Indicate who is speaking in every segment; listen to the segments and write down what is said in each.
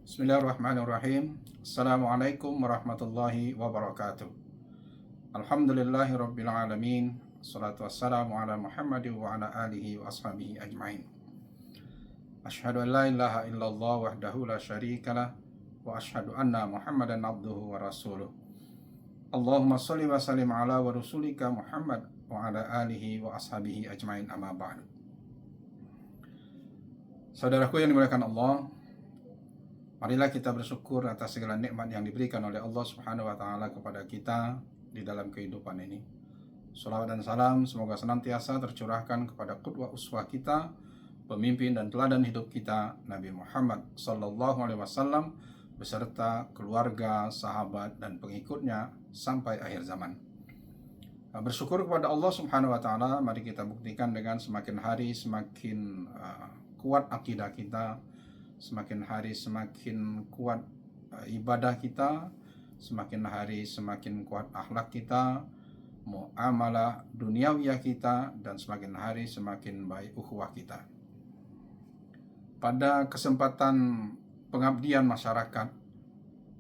Speaker 1: Bismillahirrahmanirrahim. Assalamualaikum warahmatullahi wabarakatuh. Alhamdulillahi rabbil alamin. Assalatu wassalamu ala Muhammadin wa ala alihi wa ashabihi ajmain. Asyhadu an la ilaha illallah wahdahu la syarikalah wa asyhadu anna Muhammadan abduhu wa rasuluh. Allahumma shalli wa sallim ala wa rasulika Muhammad wa ala alihi wa ashabihi ajmain, amma ba'du. Saudaraku yang dimuliakan Allah, marilah kita bersyukur atas segala nikmat yang diberikan oleh Allah Subhanahu wa taala kepada kita di dalam kehidupan ini. Shalawat dan salam semoga senantiasa tercurahkan kepada qudwah uswah kita, pemimpin dan teladan hidup kita, Nabi Muhammad sallallahu alaihi wasallam beserta keluarga, sahabat dan pengikutnya sampai akhir zaman. Bersyukur kepada Allah Subhanahu wa taala, mari kita buktikan dengan semakin hari semakin kuat akidah kita, semakin hari semakin kuat ibadah kita, semakin hari semakin kuat akhlak kita, muamalah duniawiyah kita, dan semakin hari semakin baik ukhuwah kita. Pada kesempatan pengabdian masyarakat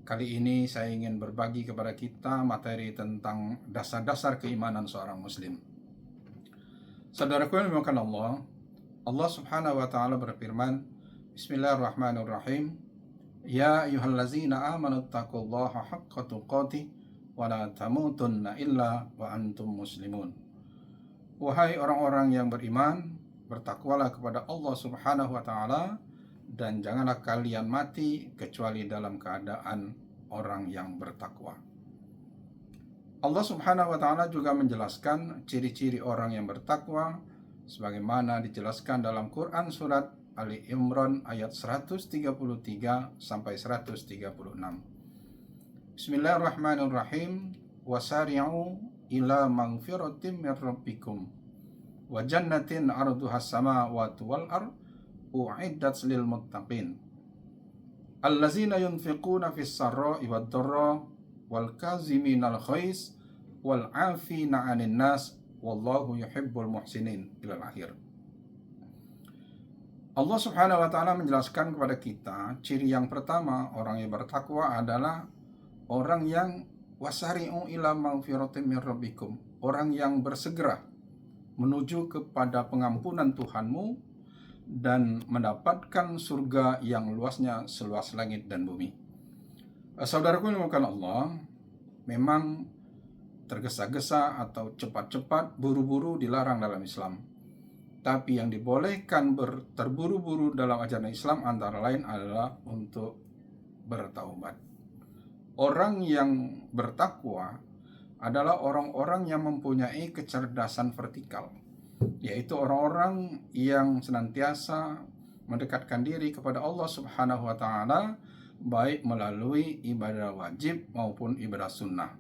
Speaker 1: kali ini, saya ingin berbagi kepada kita materi tentang dasar-dasar keimanan seorang muslim. Saudaraku yang dimuliakan Allah, Allah Subhanahu wa taala berfirman, Bismillahirrahmanirrahim. Ya ayyuhallazina amanu taqullaha haqqa tuqatih wa la tamutunna illa wa antum muslimun. Wahai orang-orang yang beriman, bertakwalah kepada Allah Subhanahu wa taala dan janganlah kalian mati kecuali dalam keadaan orang yang bertakwa. Allah Subhanahu wa taala juga menjelaskan ciri-ciri orang yang bertakwa sebagaimana dijelaskan dalam Quran surat Ali Imran ayat 133 sampai 136. Bismillahirrahmanirrahim. Wasari'u ila maghfiratin min rabbikum wa jannatin 'arduhas samawati wal ard u'iddat lil muttaqin allazina yunfiquna fis sarra'i wad dharra wal kaziminal ghaiz wal 'afina 'anil nas wallahu yuhibbul muhsinin ila akhir. Allah Subhanahu wa taala menjelaskan kepada kita ciri yang pertama orang yang bertakwa adalah orang yang wasari'u ila maghfiratin min rabbikum, orang yang bersegera menuju kepada pengampunan Tuhanmu dan mendapatkan surga yang luasnya seluas langit dan bumi. Saudaraku yang dimuliakan Allah, memang tergesa-gesa atau cepat-cepat, buru-buru dilarang dalam Islam. Tapi yang dibolehkan terburu-buru dalam ajaran Islam antara lain adalah untuk bertaubat. Orang yang bertakwa adalah orang-orang yang mempunyai kecerdasan vertikal, yaitu orang-orang yang senantiasa mendekatkan diri kepada Allah Subhanahu wa taala baik melalui ibadah wajib maupun ibadah sunnah.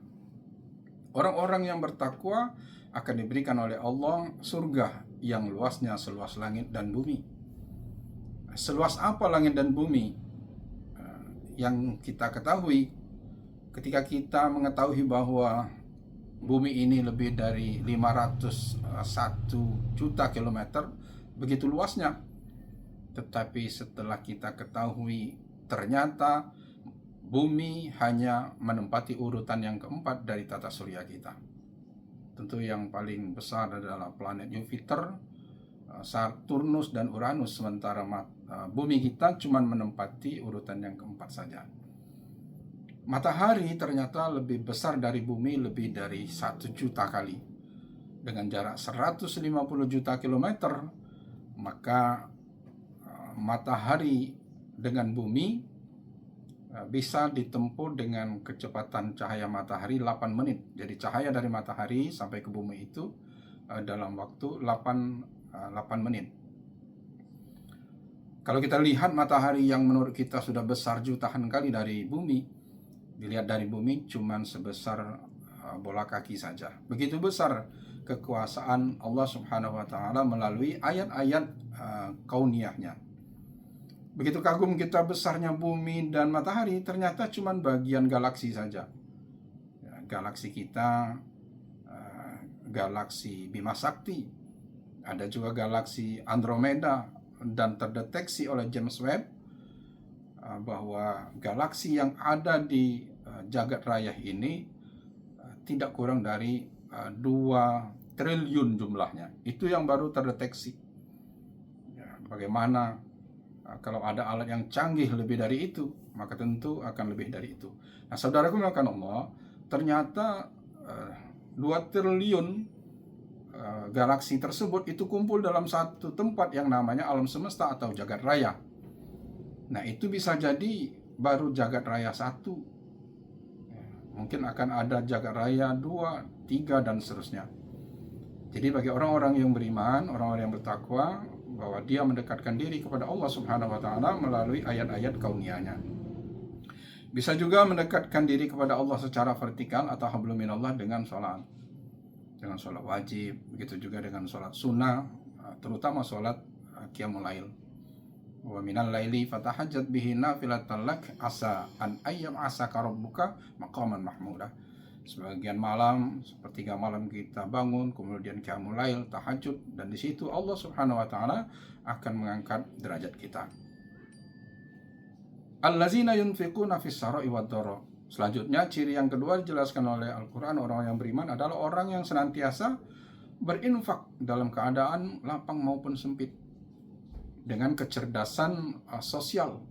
Speaker 1: Orang-orang yang bertakwa akan diberikan oleh Allah surga yang luasnya seluas langit dan bumi. Seluas apa langit dan bumi? Yang kita ketahui, ketika kita mengetahui bahwa bumi ini lebih dari 501 juta kilometer, begitu luasnya. Tetapi setelah kita ketahui ternyata bumi hanya menempati urutan yang keempat dari tata surya kita. Tentu yang paling besar adalah planet Jupiter, Saturnus dan Uranus, sementara bumi kita cuma menempati urutan yang keempat saja. Matahari ternyata lebih besar dari bumi lebih dari 1 juta kali. Dengan jarak 150 juta kilometer, maka matahari dengan bumi bisa ditempuh dengan kecepatan cahaya matahari 8 menit. Jadi cahaya dari matahari sampai ke bumi itu dalam waktu 8 menit. Kalau kita lihat matahari yang menurut kita sudah besar jutaan kali dari bumi, dilihat dari bumi cuman sebesar bola kaki saja. Begitu besar kekuasaan Allah Subhanahu wa taala melalui ayat-ayat kauniyahnya. Begitu kagum kita besarnya bumi dan matahari, ternyata cuma bagian galaksi saja. Galaksi kita, galaksi Bima Sakti, ada juga galaksi Andromeda, dan terdeteksi oleh James Webb bahwa galaksi yang ada di jagat raya ini tidak kurang dari 2 triliun jumlahnya. Itu yang baru terdeteksi. Ya, bagaimana kalau ada alat yang canggih lebih dari itu, maka tentu akan lebih dari itu. Nah, saudaraku melakukan Allah, ternyata 2 triliun galaksi tersebut itu kumpul dalam satu tempat yang namanya alam semesta atau jagat raya. Nah, itu bisa jadi baru jagat raya 1. Mungkin akan ada jagat raya 2, 3, dan seterusnya. Jadi bagi orang-orang yang beriman, orang-orang yang bertakwa, bahwa dia mendekatkan diri kepada Allah Subhanahu wa taala melalui ayat-ayat kauniyahnya. Bisa juga mendekatkan diri kepada Allah secara vertikal atau hablum minallah dengan sholat. Dengan sholat wajib, begitu juga dengan sholat sunnah, terutama sholat qiyamul lail. Wa minal laili fatahajjat bihi nafilatan lak asa an ayyam asaka rabbuka maqaman mahmuda. Sebagian malam, sepertiga malam kita bangun, kemudian qiyamul lail, tahajud, dan di situ Allah Subhanahu wa taala akan mengangkat derajat kita. Allazina yunfiquna fis sarai wad dharra. Selanjutnya, ciri yang kedua dijelaskan oleh Al-Qur'an, orang yang beriman adalah orang yang senantiasa berinfak dalam keadaan lapang maupun sempit dengan kecerdasan sosial.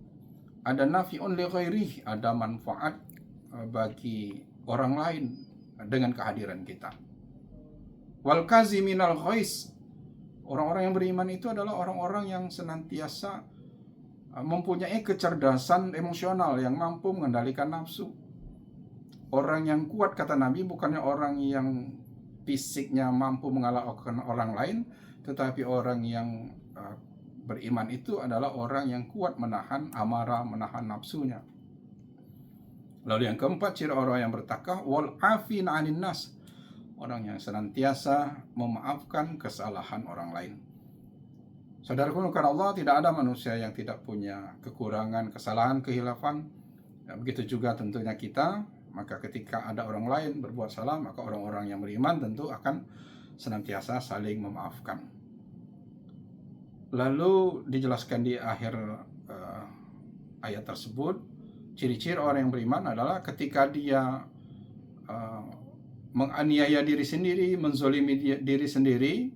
Speaker 1: Ada nafi'un li ghairihi, ada manfaat bagi orang lain dengan kehadiran kita. Wal kaziminal ghais, orang-orang yang beriman itu adalah orang-orang yang senantiasa mempunyai kecerdasan emosional yang mampu mengendalikan nafsu. Orang yang kuat, kata Nabi, bukannya orang yang fisiknya mampu mengalahkan orang lain, tetapi orang yang beriman itu adalah orang yang kuat menahan amarah, menahan nafsunya. Lalu yang keempat, ciri orang yang bertakwa, wal afin 'anin nas, orang yang senantiasa memaafkan kesalahan orang lain. Saudaraku karena Allah, tidak ada manusia yang tidak punya kekurangan, kesalahan, kehilafan. Ya, begitu juga tentunya kita. Maka ketika ada orang lain berbuat salah, maka orang-orang yang beriman tentu akan senantiasa saling memaafkan. Lalu dijelaskan di akhir ayat tersebut, ciri-ciri orang yang beriman adalah ketika dia menganiaya diri sendiri, menzolimi diri sendiri,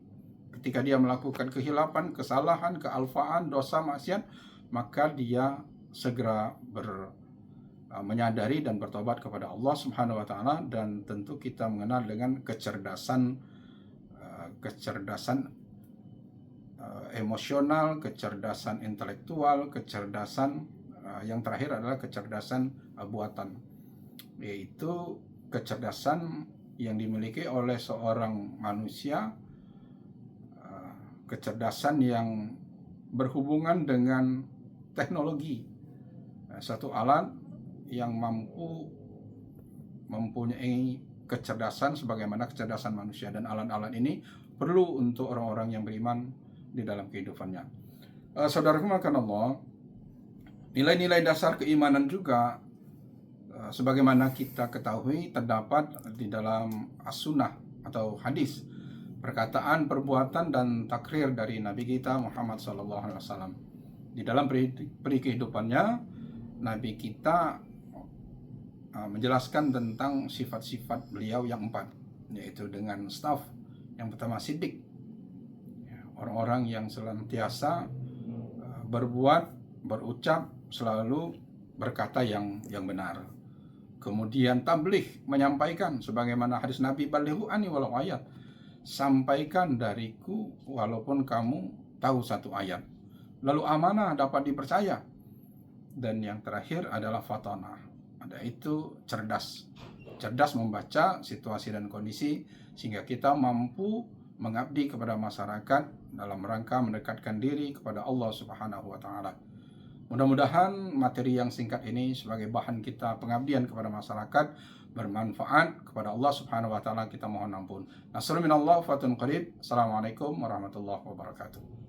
Speaker 1: ketika dia melakukan kehilapan, kesalahan, kealfaan, dosa, maksiat, maka dia segera menyadari dan bertobat kepada Allah Subhanahu wa taala. Dan tentu kita mengenal dengan kecerdasan emosional, kecerdasan intelektual, kecerdasan yang terakhir adalah kecerdasan buatan, yaitu kecerdasan yang dimiliki oleh seorang manusia, kecerdasan yang berhubungan dengan teknologi, satu alat yang mampu mempunyai kecerdasan sebagaimana kecerdasan manusia, dan alat-alat ini perlu untuk orang-orang yang beriman di dalam kehidupannya. Saudaraku makan Allah, nilai-nilai dasar keimanan juga sebagaimana kita ketahui terdapat di dalam as-sunnah atau hadis, perkataan, perbuatan, dan takrir dari Nabi kita Muhammad SAW. Di dalam peri kehidupannya, Nabi kita menjelaskan tentang sifat-sifat beliau yang 4, yaitu dengan staf. Yang pertama siddiq, orang-orang yang senantiasa berbuat, berucap, selalu berkata yang benar. Kemudian tabligh, menyampaikan sebagaimana hadis Nabi, balighu anni walau ayat, sampaikan dariku walaupun kamu tahu 1 ayat. Lalu amanah, dapat dipercaya. Dan yang terakhir adalah fatanah, yaitu cerdas membaca situasi dan kondisi sehingga kita mampu mengabdi kepada masyarakat dalam rangka mendekatkan diri kepada Allah Subhanahu wa taala. Mudah-mudahan materi yang singkat ini sebagai bahan kita pengabdian kepada masyarakat bermanfaat. Kepada Allah Subhanahu wa taala kita mohon ampun. Nasrun minallah fatun qarib. Assalamualaikum warahmatullahi wabarakatuh.